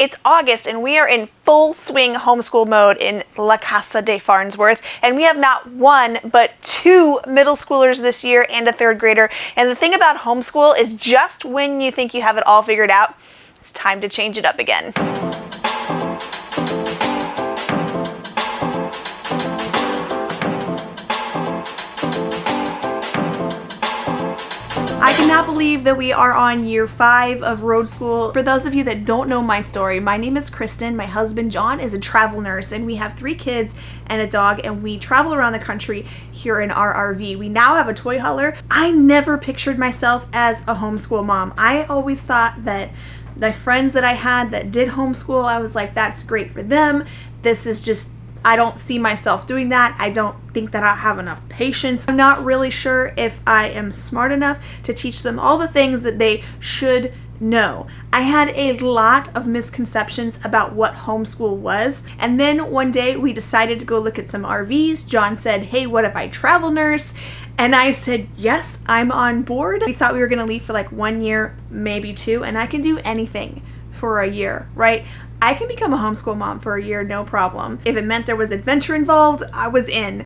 It's August and we are in full swing homeschool mode in La Casa de Farnsworth, and we have not one but two middle schoolers this year and a third grader. And the thing about homeschool is just when you think you have it all figured out, it's time to change it up again. I cannot believe that we are on year 5 of road school. For those of you that don't know my story, my name is Kristen. My husband John is a travel nurse, and we have 3 kids and a dog, and we travel around the country here in our RV. We now have a toy hauler. I never pictured myself as a homeschool mom. I always thought that the friends that I had that did homeschool, I was like, that's great for them. This is just, I don't see myself doing that. I don't think that I have enough patience. I'm not really sure if I am smart enough to teach them all the things that they should know. I had a lot of misconceptions about what homeschool was, and then one day we decided to go look at some RVs. John said, hey, what if I travel nurse? And I said, yes, I'm on board. We thought we were gonna leave for like 1 year, maybe 2, and I can do anything for a year, right? I can become a homeschool mom for a year, no problem. If it meant there was adventure involved, I was in.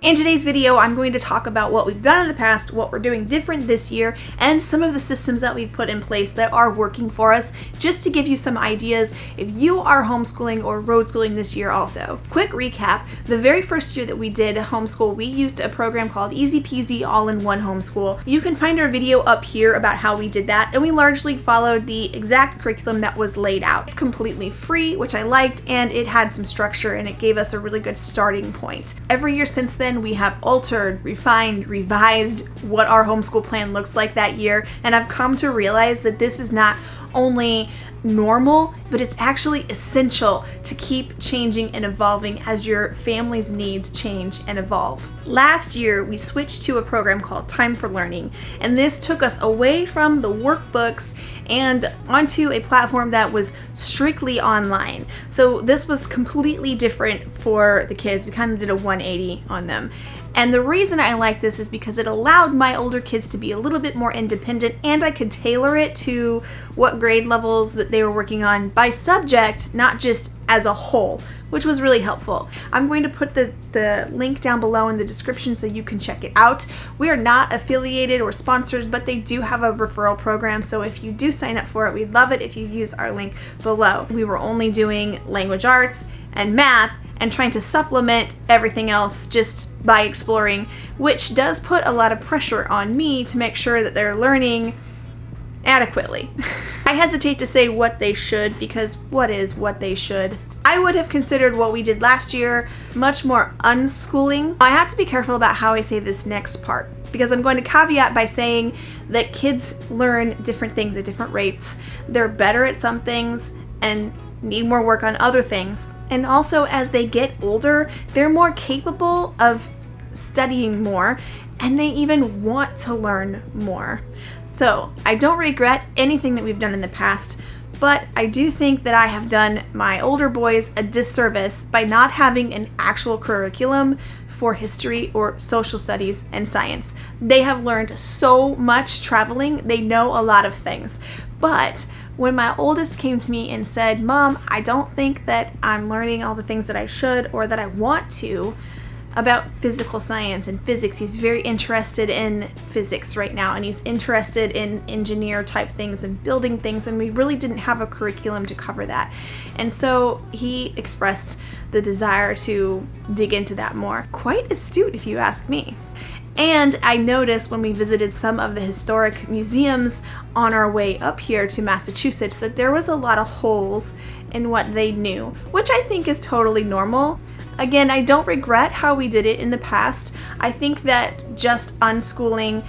In today's video, I'm going to talk about what we've done in the past, what we're doing different this year, and some of the systems that we've put in place that are working for us, just to give you some ideas if you are homeschooling or road schooling this year also. Quick recap, the very first year that we did homeschool, we used a program called Easy Peasy All-in-One Homeschool. You can find our video up here about how we did that, and we largely followed the exact curriculum that was laid out. It's completely free, which I liked, and it had some structure, and it gave us a really good starting point. Every year since then, we have altered, refined, revised what our homeschool plan looks like that year, and I've come to realize that this is not only normal, but it's actually essential to keep changing and evolving as your family's needs change and evolve. Last year, we switched to a program called Time for Learning, and this took us away from the workbooks and onto a platform that was strictly online. So this was completely different for the kids. We kind of did a 180 on them. And the reason I like this is because it allowed my older kids to be a little bit more independent, and I could tailor it to what grade levels that they were working on by subject, not just as a whole, which was really helpful. I'm going to put the link down below in the description so you can check it out. We are not affiliated or sponsored, but they do have a referral program, so if you do sign up for it, we'd love it if you use our link below. We were only doing language arts and math and trying to supplement everything else just by exploring, which does put a lot of pressure on me to make sure that they're learning adequately. I hesitate to say what they should, because what is what they should? I would have considered what we did last year much more unschooling. I have to be careful about how I say this next part, because I'm going to caveat by saying that kids learn different things at different rates. They're better at some things and need more work on other things. And also, as they get older, they're more capable of studying more, and they even want to learn more. So I don't regret anything that we've done in the past, but I do think that I have done my older boys a disservice by not having an actual curriculum for history or social studies and science. They have learned so much traveling, they know a lot of things. But when my oldest came to me and said, Mom, I don't think that I'm learning all the things that I should or that I want to about physical science and physics. He's very interested in physics right now, and he's interested in engineer type things and building things, and we really didn't have a curriculum to cover that. And so he expressed the desire to dig into that more. Quite astute, if you ask me. And I noticed when we visited some of the historic museums on our way up here to Massachusetts that there was a lot of holes in what they knew, which I think is totally normal. Again, I don't regret how we did it in the past. I think that just unschooling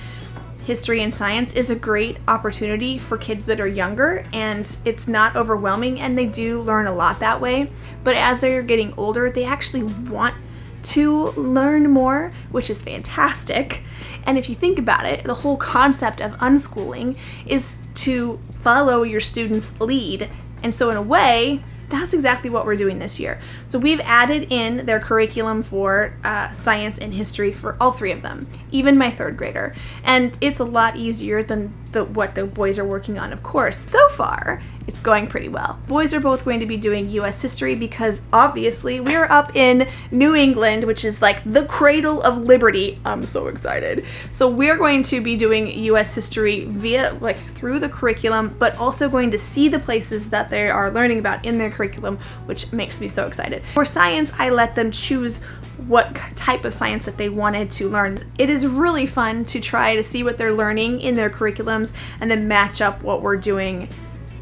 history and science is a great opportunity for kids that are younger, and it's not overwhelming, and they do learn a lot that way. But as they're getting older, they actually want to learn more, which is fantastic. And if you think about it, the whole concept of unschooling is to follow your student's lead. And so in a way, that's exactly what we're doing this year. So we've added in their curriculum for science and history for all 3 of them, even my 3rd grader. And it's a lot easier than what the boys are working on, of course. So far, it's going pretty well. Boys are both going to be doing US history because obviously we're up in New England, which is like the cradle of liberty. I'm so excited. So we're going to be doing US history via through the curriculum, but also going to see the places that they are learning about in their curriculum, which makes me so excited. For science, I let them choose what type of science that they wanted to learn. It is really fun to try to see what they're learning in their curriculums and then match up what we're doing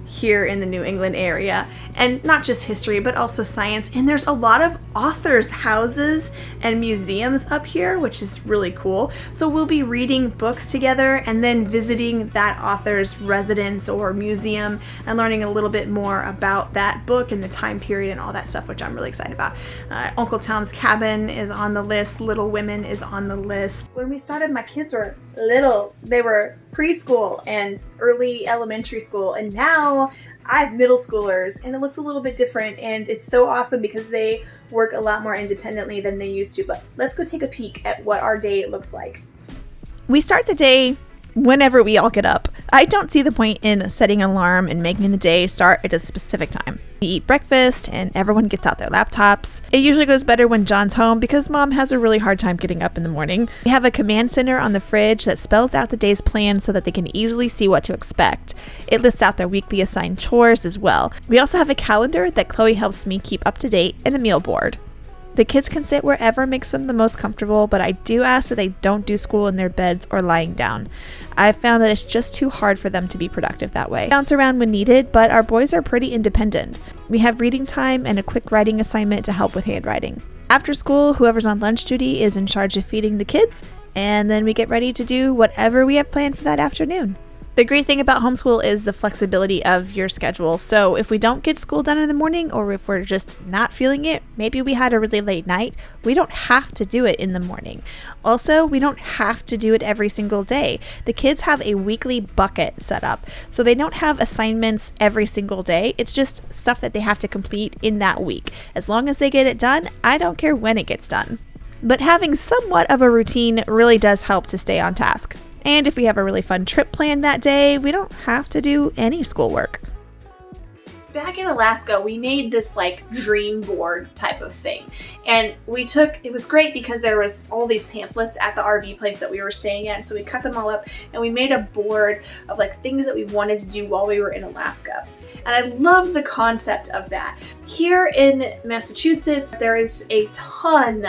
here in the New England area. And not just history, but also science. And there's a lot of authors' houses and museums up here, which is really cool. So we'll be reading books together and then visiting that author's residence or museum and learning a little bit more about that book and the time period and all that stuff, which I'm really excited about. Uncle Tom's Cabin is on the list. Little Women is on the list. When we started, my kids were little. They were preschool and early elementary school, and now I have middle schoolers, and it looks a little bit different, and it's so awesome because they work a lot more independently than they used to. But let's go take a peek at what our day looks like. We start the day whenever we all get up. I don't see the point in setting an alarm and making the day start at a specific time. We eat breakfast and everyone gets out their laptops. It usually goes better when John's home because Mom has a really hard time getting up in the morning. We have a command center on the fridge that spells out the day's plan so that they can easily see what to expect. It lists out their weekly assigned chores as well. We also have a calendar that Chloe helps me keep up to date and a meal board. The kids can sit wherever makes them the most comfortable, but I do ask that they don't do school in their beds or lying down. I've found that it's just too hard for them to be productive that way. Bounce around when needed, but our boys are pretty independent. We have reading time and a quick writing assignment to help with handwriting. After school, whoever's on lunch duty is in charge of feeding the kids, and then we get ready to do whatever we have planned for that afternoon. The great thing about homeschool is the flexibility of your schedule. So if we don't get school done in the morning, or if we're just not feeling it, maybe we had a really late night, we don't have to do it in the morning. Also, we don't have to do it every single day. The kids have a weekly bucket set up, so they don't have assignments every single day. It's just stuff that they have to complete in that week. As long as they get it done, I don't care when it gets done. But having somewhat of a routine really does help to stay on task. And if we have a really fun trip planned that day, we don't have to do any schoolwork. Back in Alaska, we made this dream board type of thing. And it was great because there was all these pamphlets at the RV place that we were staying at. So we cut them all up and we made a board of things that we wanted to do while we were in Alaska. And I love the concept of that. Here in Massachusetts, there is a ton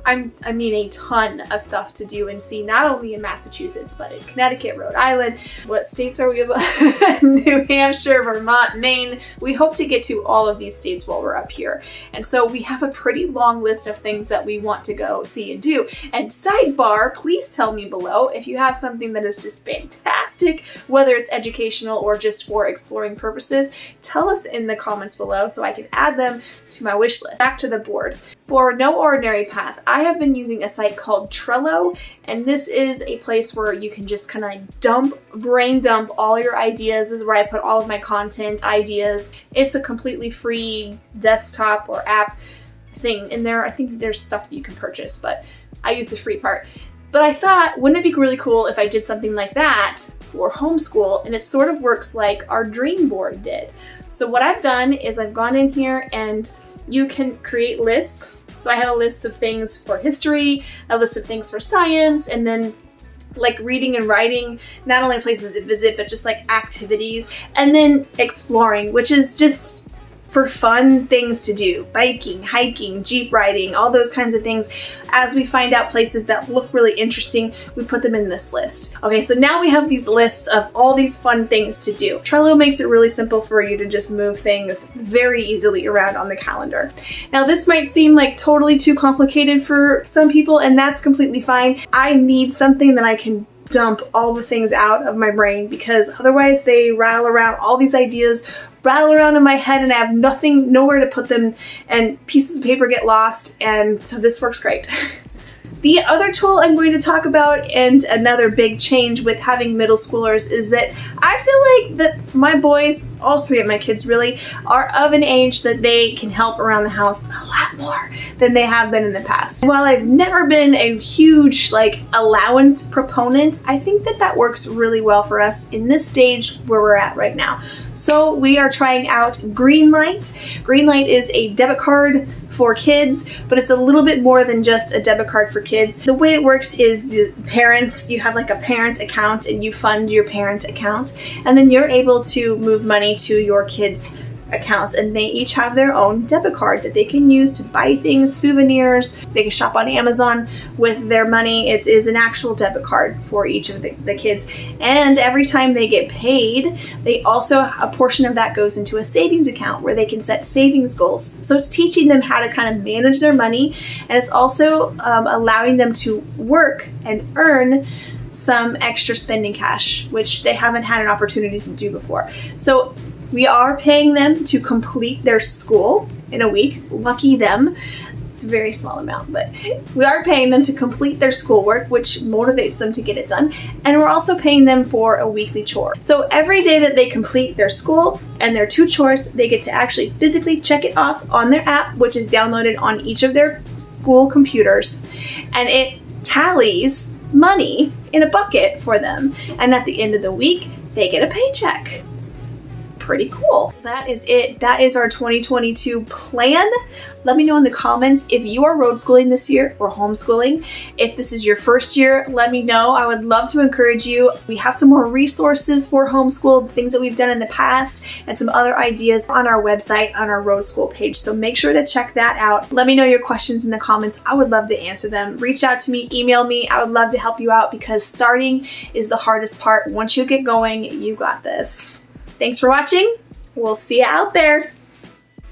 of stuff to do and see, not only in Massachusetts, but in Connecticut, Rhode Island. What states are we about? New Hampshire, Vermont, Maine. We hope to get to all of these states while we're up here. And so we have a pretty long list of things that we want to go see and do. And sidebar, please tell me below if you have something that is just fantastic, whether it's educational or just for exploring purposes. Tell us in the comments below so I can add them to my wish list. Back to the board. For No Ordinary Path, I have been using a site called Trello, and this is a place where you can just kind of brain dump all your ideas. This is where I put all of my content ideas. It's a completely free desktop or app thing in there. I think there's stuff that you can purchase, but I use the free part. But I thought, wouldn't it be really cool if I did something like that for homeschool? And it sort of works like our dream board did. So what I've done is I've gone in here and you can create lists. So I have a list of things for history, a list of things for science, and then reading and writing, not only places to visit, but just activities. And then exploring, which is just for fun things to do. Biking, hiking, Jeep riding, all those kinds of things. As we find out places that look really interesting, we put them in this list. Okay, so now we have these lists of all these fun things to do. Trello makes it really simple for you to just move things very easily around on the calendar. Now this might seem totally too complicated for some people, and that's completely fine. I need something that I can dump all the things out of my brain, because otherwise they rattle around, all these ideas rattle around in my head and I have nowhere to put them, and pieces of paper get lost, and so this works great. The other tool I'm going to talk about, and another big change with having middle schoolers, is that I feel like that my boys all three of my kids really are of an age that they can help around the house a lot more than they have been in the past. And while I've never been a huge allowance proponent, I think that works really well for us in this stage where we're at right now. So we are trying out Greenlight. Greenlight is a debit card for kids, but it's a little bit more than just a debit card for kids. The way it works is the parents, you have a parent account and you fund your parent account, and then you're able to move money to your kids' accounts, and they each have their own debit card that they can use to buy things, souvenirs. They can shop on Amazon with their money. It is an actual debit card for each of the kids, and every time they get paid, they also, a portion of that goes into a savings account where they can set savings goals. So it's teaching them how to kind of manage their money, and it's also allowing them to work and earn some extra spending cash, which they haven't had an opportunity to do before. So we are paying them to complete their school in a week. Lucky them. It's a very small amount, but we are paying them to complete their schoolwork, which motivates them to get it done. And we're also paying them for a weekly chore. So every day that they complete their school and their 2 chores, they get to actually physically check it off on their app, which is downloaded on each of their school computers. And it tallies money in a bucket for them. And at the end of the week, they get a paycheck. Pretty cool. That is it. That is our 2022 plan. Let me know in the comments if you are road schooling this year or homeschooling. If this is your first year, let me know. I would love to encourage you. We have some more resources for homeschool, things that we've done in the past, and some other ideas on our website, on our Road School page. So make sure to check that out. Let me know your questions in the comments. I would love to answer them. Reach out to me, email me. I would love to help you out because starting is the hardest part. Once you get going, you got this. Thanks for watching. We'll see you out there.